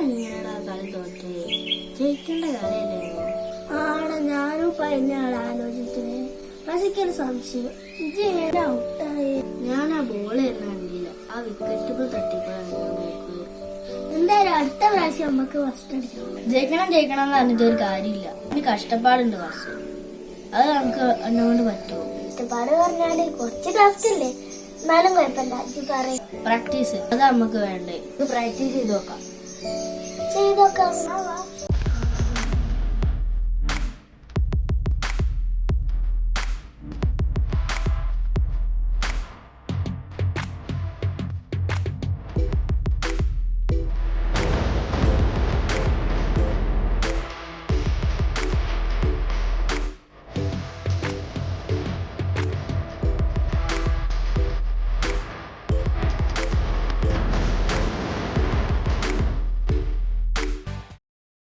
ഇങ്ങനെയാ കളി തോറ്റ് ജയിക്കേണ്ട കളിയല്ലേ? ആടെ ഞാനും പതിനാളെ ആലോചിച്ചത്. പക്ഷിക്കൊരു സംശയം, ഇജ് ഔട്ടായി. ഞാൻ ആ ബോൾ തന്നെ കണ്ടില്ല. ആ വിക്കറ്റ് തട്ടിപ്പോഴാണ്. എന്തായാലും അടുത്ത പ്രാവശ്യം നമുക്ക് ഫസ്റ്റ് അടിക്കണം. ജയിക്കണം എന്ന് പറഞ്ഞിട്ട് ഒരു കാര്യമില്ല. ഇനി കഷ്ടപ്പാടുണ്ട് കുറച്ച്. അത് നമുക്ക് എന്നുകൊണ്ട് പറ്റുമോ? കഷ്ടപ്പാട് പറഞ്ഞാല് കുറച്ച് ടാസ്ക് അല്ലേ, എന്നാലും കുഴപ്പമില്ല. ഇജ് പറയും പ്രാക്ടീസ് അത് നമുക്ക് വേണ്ടേ. പ്രാക്ടീസ് ചെയ്ത് നോക്കാം. ചെയ്തോക്കാം.